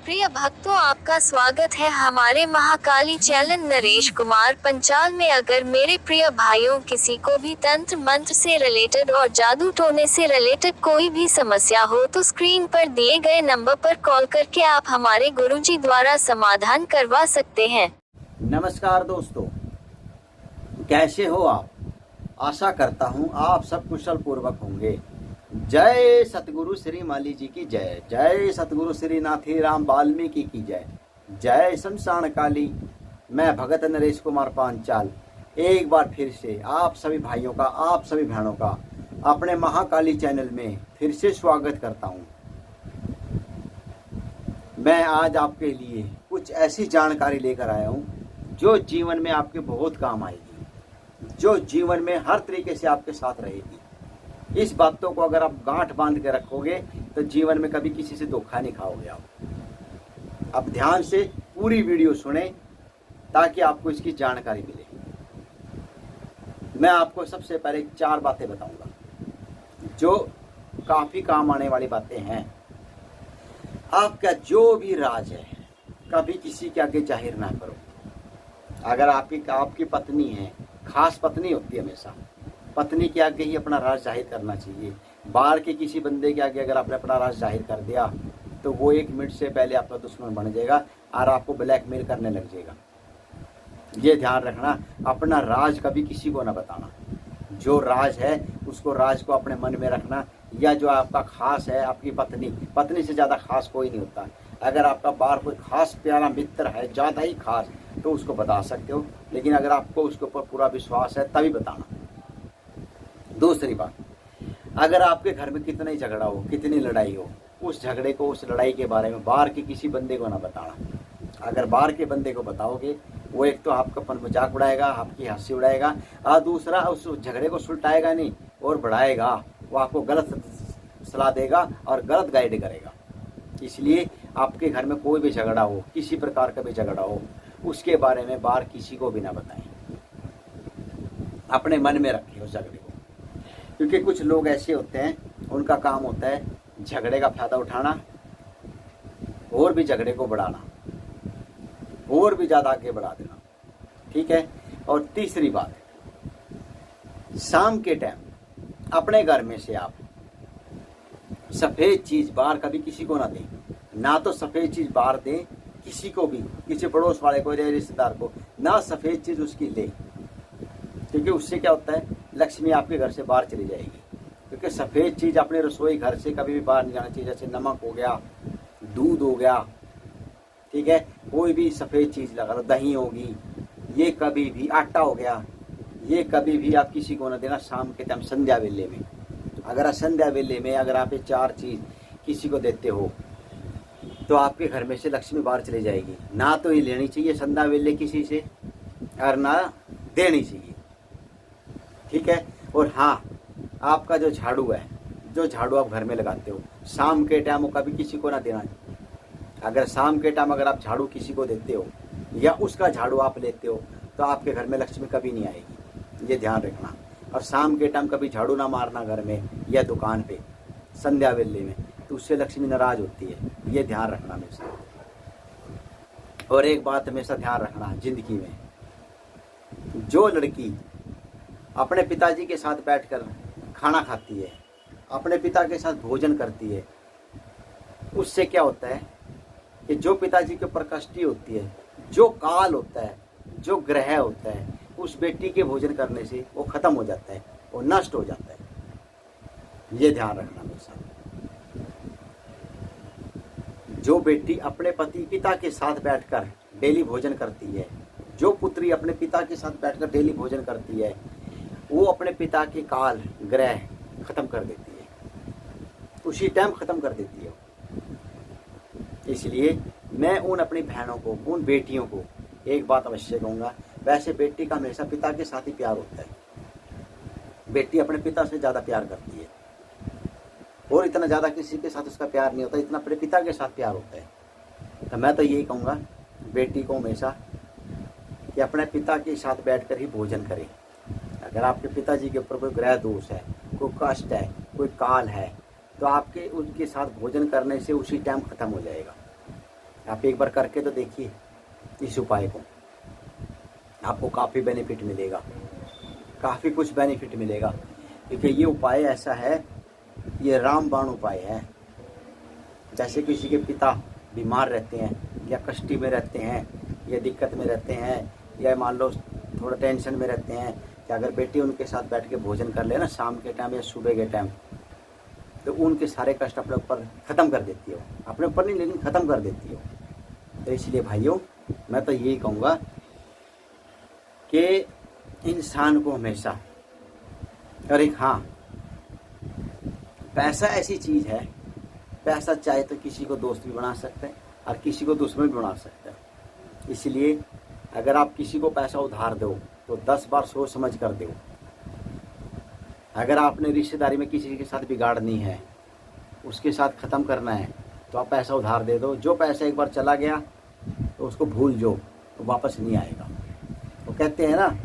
प्रिय भक्तों, आपका स्वागत है हमारे महाकाली चैनल नरेश कुमार पंचाल में। अगर मेरे प्रिय भाइयों किसी को भी तंत्र मंत्र से रिलेटेड और जादू टोने से रिलेटेड कोई भी समस्या हो तो स्क्रीन पर दिए गए नंबर पर कॉल करके आप हमारे गुरुजी द्वारा समाधान करवा सकते हैं। नमस्कार दोस्तों, कैसे हो आप? आशा करता हूँ आप सब कुशल पूर्वक होंगे। जय सतगुरु श्री माली जी की जय, जय सतगुरु श्री नाथी राम वाल्मीकि की जय, जय शमशान काली। मैं भगत नरेश कुमार पांचाल एक बार फिर से आप सभी भाइयों का, आप सभी बहनों का अपने महाकाली चैनल में फिर से स्वागत करता हूँ। मैं आज आपके लिए कुछ ऐसी जानकारी लेकर आया हूँ जो जीवन में आपके बहुत काम आएगी, जो जीवन में हर तरीके से आपके साथ रहेगी। इस बातों को अगर आप गांठ बांध के रखोगे तो जीवन में कभी किसी से धोखा नहीं खाओगे आप। अब ध्यान से पूरी वीडियो सुने ताकि आपको इसकी जानकारी मिले। मैं आपको सबसे पहले 4 बातें बताऊंगा जो काफी काम आने वाली बातें हैं। आपका जो भी राज है कभी किसी के आगे जाहिर ना करो। अगर आपकी पत्नी है, खास पत्नी होती है, हमेशा पत्नी के आगे ही अपना राज जाहिर करना चाहिए। बाहर के किसी बंदे के आगे अगर आपने अपना राज जाहिर कर दिया तो वो 1 मिनट से पहले आपका दुश्मन बन जाएगा और आपको ब्लैकमेल करने लग जाएगा। ये ध्यान रखना, अपना राज कभी किसी को ना बताना। जो राज है उसको राज को अपने मन में रखना। या जो आपका खास है, आपकी पत्नी से ज़्यादा खास कोई नहीं होता। अगर आपका बाहर कोई खास प्यारा मित्र है, ज़्यादा ही खास, तो उसको बता सकते हो, लेकिन अगर आपको उसके ऊपर पूरा विश्वास है तभी बताना। दूसरी बात, अगर आपके घर में कितना ही झगड़ा हो, कितनी लड़ाई हो, उस झगड़े को, उस लड़ाई के बारे में बाहर के किसी बंदे को ना बताना। अगर बाहर के बंदे को बताओगे वो एक तो आपका अपन मजाक उड़ाएगा, आपकी हंसी उड़ाएगा, और दूसरा उस झगड़े को सुलटाएगा नहीं और बढ़ाएगा। वो आपको गलत सलाह देगा और गलत गाइड करेगा। इसलिए आपके घर में कोई भी झगड़ा हो, किसी प्रकार का भी झगड़ा हो, उसके बारे में बाहर किसी को भी ना बताएं। अपने मन में रखें उस झगड़े को। क्योंकि कुछ लोग ऐसे होते हैं, उनका काम होता है झगड़े का फायदा उठाना और भी झगड़े को बढ़ाना और भी ज़्यादा आगे बढ़ा देना। ठीक है। और तीसरी बात, शाम के टाइम अपने घर में से आप सफ़ेद चीज़ बाहर कभी किसी को ना दें। ना तो सफ़ेद चीज़ बाहर दें किसी को भी, किसी पड़ोस वाले को या रिश्तेदार को, ना सफ़ेद चीज़ उसकी ले। क्योंकि उससे क्या होता है, लक्ष्मी आपके घर से बाहर चली जाएगी। क्योंकि सफ़ेद चीज़ अपने रसोई घर से कभी भी बाहर नहीं जाना चाहिए। जैसे नमक हो गया, दूध हो गया, ठीक है, कोई भी सफ़ेद चीज़ लगा लो, दही होगी, ये कभी भी, आटा हो गया, ये कभी भी आप किसी को ना देना शाम के टाइम, संध्या वेले में। अगर संध्या वेले में अगर आप ये 4 चीज़ किसी को देते हो तो आपके घर में से लक्ष्मी बाहर चली जाएगी। ना तो ये लेनी चाहिए संध्या वेले किसी से और ना देनी चाहिए। ठीक है। और हाँ, आपका जो झाड़ू है, जो झाड़ू आप घर में लगाते हो, शाम के टाइम वो कभी किसी को ना देना। अगर शाम के टाइम अगर आप झाड़ू किसी को देते हो या उसका झाड़ू आप लेते हो तो आपके घर में लक्ष्मी कभी नहीं आएगी। ये ध्यान रखना। और शाम के टाइम कभी झाड़ू ना मारना घर में या दुकान पे संध्या वेले में, तो उससे लक्ष्मी नाराज होती है। ये ध्यान रखना हमेशा। और एक बात हमेशा ध्यान रखना, जिंदगी में जो लड़की अपने पिताजी के साथ बैठकर खाना खाती है, अपने पिता के साथ भोजन करती है, उससे क्या होता है कि जो पिताजी के ऊपर कष्टी होती है, जो काल होता है, जो ग्रह होता है, उस बेटी के भोजन करने से वो खत्म हो जाता है, वो नष्ट हो जाता है। ये ध्यान रखना हमेशा। जो बेटी अपने पिता के साथ बैठकर डेली भोजन करती है, जो पुत्री अपने पिता के साथ बैठकर डेली भोजन करती है, वो अपने पिता के काल ग्रह खत्म कर देती है, उसी टाइम खत्म कर देती है। इसलिए मैं उन अपनी बहनों को, उन बेटियों को एक बात अवश्य कहूँगा। वैसे बेटी का हमेशा पिता के साथ ही प्यार होता है। बेटी अपने पिता से ज़्यादा प्यार करती है और इतना ज़्यादा किसी के साथ उसका प्यार नहीं होता, इतना अपने पिता के साथ प्यार होता है। तो मैं तो यही कहूँगा बेटी को हमेशा कि अपने पिता के साथ बैठकर ही भोजन करें। अगर आपके पिताजी के ऊपर कोई ग्रह दोष है, कोई कष्ट है, कोई काल है, तो आपके उनके साथ भोजन करने से उसी टाइम खत्म हो जाएगा। आप एक बार करके तो देखिए इस उपाय को, आपको काफ़ी बेनिफिट मिलेगा, काफ़ी कुछ बेनिफिट मिलेगा। क्योंकि ये उपाय ऐसा है, ये रामबाण उपाय है। जैसे किसी के पिता बीमार रहते हैं या कष्टी में रहते हैं या दिक्कत में रहते हैं या मान लो थोड़ा टेंशन में रहते हैं, कि अगर बेटी उनके साथ बैठ के भोजन कर ले ना शाम के टाइम या सुबह के टाइम, तो उनके सारे कष्ट अपने ऊपर ख़त्म कर देती हो, अपने ऊपर नहीं लेकिन ख़त्म कर देती हो। तो इसलिए भाइयों मैं तो यही कहूँगा कि इंसान को हमेशा, और एक हाँ, पैसा ऐसी चीज़ है, पैसा चाहे तो किसी को दोस्त भी बना सकते हैं और किसी को दुश्मन भी बना सकते हैं। इसलिए अगर आप किसी को पैसा उधार दो तो 10 बार सोच समझ कर दो। अगर आपने रिश्तेदारी में किसी के साथ बिगाड़नी है, उसके साथ ख़त्म करना है, तो आप पैसा उधार दे दो। जो पैसा एक बार चला गया तो उसको भूल जाओ, तो वापस नहीं आएगा। तो कहते हैं ना,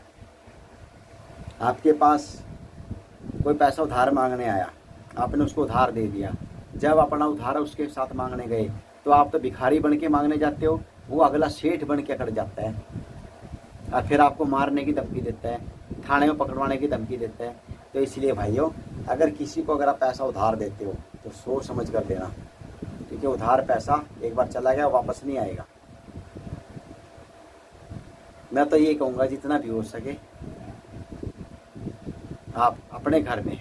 आपके पास कोई पैसा उधार मांगने आया, आपने उसको उधार दे दिया, जब अपना उधार उसके साथ मांगने गए तो आप तो भिखारी बन के मांगने जाते हो, वो अगला सेठ बन के अकड़ जाता है और फिर आपको मारने की धमकी देता है, थाने में पकड़वाने की धमकी देता है। तो इसलिए भाइयों, अगर किसी को अगर आप पैसा उधार देते हो तो सोच समझ कर देना, क्योंकि उधार पैसा एक बार चला गया वापस नहीं आएगा। मैं तो ये कहूँगा जितना भी हो सके आप अपने घर में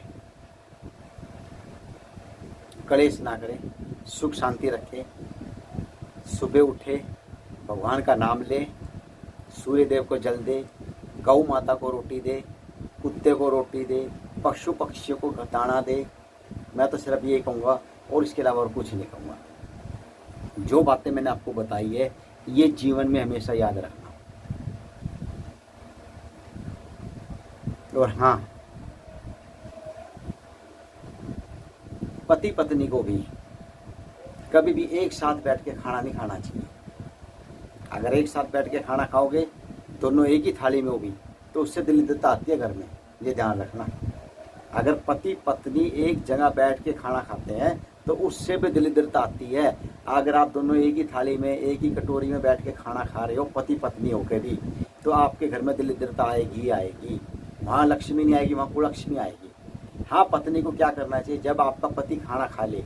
कलेश ना करें, सुख शांति रखें। सुबह उठे, भगवान का नाम ले, सूर्य देव को जल दे, गौ माता को रोटी दे, कुत्ते को रोटी दे, पशु पक्षियों को दाना दे। मैं तो सिर्फ ये कहूँगा और इसके अलावा और कुछ नहीं कहूँगा। जो बातें मैंने आपको बताई है ये जीवन में हमेशा याद रखना। और हाँ, पति पत्नी को भी कभी भी एक साथ बैठ के खाना नहीं खाना चाहिए। अगर एक साथ बैठ के खाना खाओगे, दोनों एक ही थाली में होगी, तो उससे दरिद्रता आती है घर में, ये ध्यान रखना। अगर पति पत्नी एक जगह बैठ के खाना खाते हैं तो उससे भी दरिद्रता आती है। अगर आप दोनों एक ही थाली में एक ही कटोरी में बैठ के खाना खा रहे हो पति पत्नी होकर भी, तो आपके घर में दरिद्रता आएगी आएगी। वहाँ लक्ष्मी नहीं आएगी, वहाँ कुलक्ष्मी आएगी। हाँ, पत्नी को क्या करना चाहिए, जब आपका पति खाना खा ले,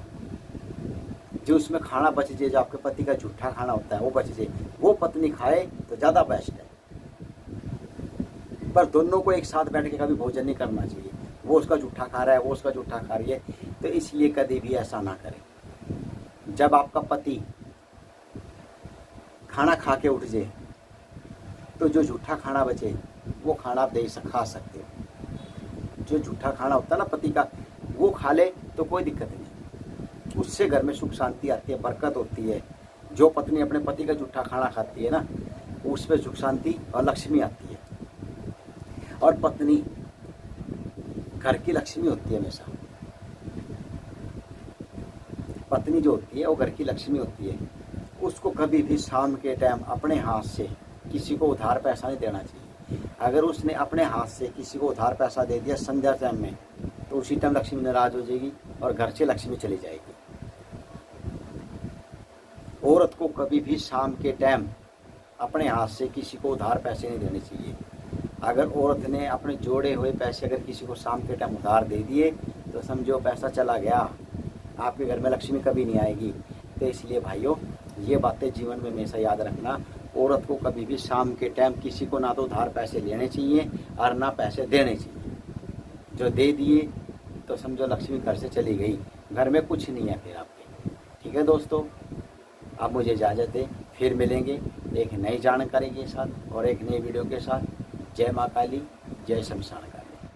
जो उसमें खाना बच जाए, जो आपके पति का झूठा खाना होता है वो बच जाए, वो पत्नी खाए तो ज़्यादा बेस्ट है। पर दोनों को एक साथ बैठ के कभी भोजन नहीं करना चाहिए। वो उसका झूठा खा रहा है, वो उसका झूठा खा रही है, तो इसलिए कभी भी ऐसा ना करें। जब आपका पति खाना खा के उठ जाए तो जो झूठा खाना बचे वो खाना आप खा सकते हो। जो झूठा खाना होता है ना पति का, वो खा ले तो कोई दिक्कत नहीं, उससे घर में सुख शांति आती है, बरकत होती है। जो पत्नी अपने पति का झूठा खाना खाती है ना, उस पर सुख शांति और लक्ष्मी आती है। और पत्नी घर की लक्ष्मी होती है हमेशा। पत्नी जो होती है वो घर की लक्ष्मी होती है। उसको कभी भी शाम के टाइम अपने हाथ से किसी को उधार पैसा नहीं देना चाहिए। अगर उसने अपने हाथ से किसी को उधार पैसा दे दिया संध्या टाइम में, तो उसी टाइम लक्ष्मी नाराज हो जाएगी और घर से लक्ष्मी चली जाएगी। औरत को कभी भी शाम के टाइम अपने हाथ से किसी को उधार पैसे नहीं देने चाहिए। अगर औरत ने अपने जोड़े हुए पैसे अगर किसी को शाम के टाइम उधार दे दिए, तो समझो पैसा चला गया, आपके घर में लक्ष्मी कभी नहीं आएगी। तो इसलिए भाइयों, ये बातें जीवन में हमेशा याद रखना। औरत को कभी भी शाम के टाइम किसी को ना तो उधार पैसे लेने चाहिए और ना पैसे देने चाहिए। जो दे दिए तो समझो लक्ष्मी घर से चली गई, घर में कुछ नहीं है फिर आपके। ठीक है दोस्तों, आप मुझे इजाज़त दें, फिर मिलेंगे एक नई जानकारी के साथ और एक नई वीडियो के साथ। जय माँ काली, जय शमशान काली।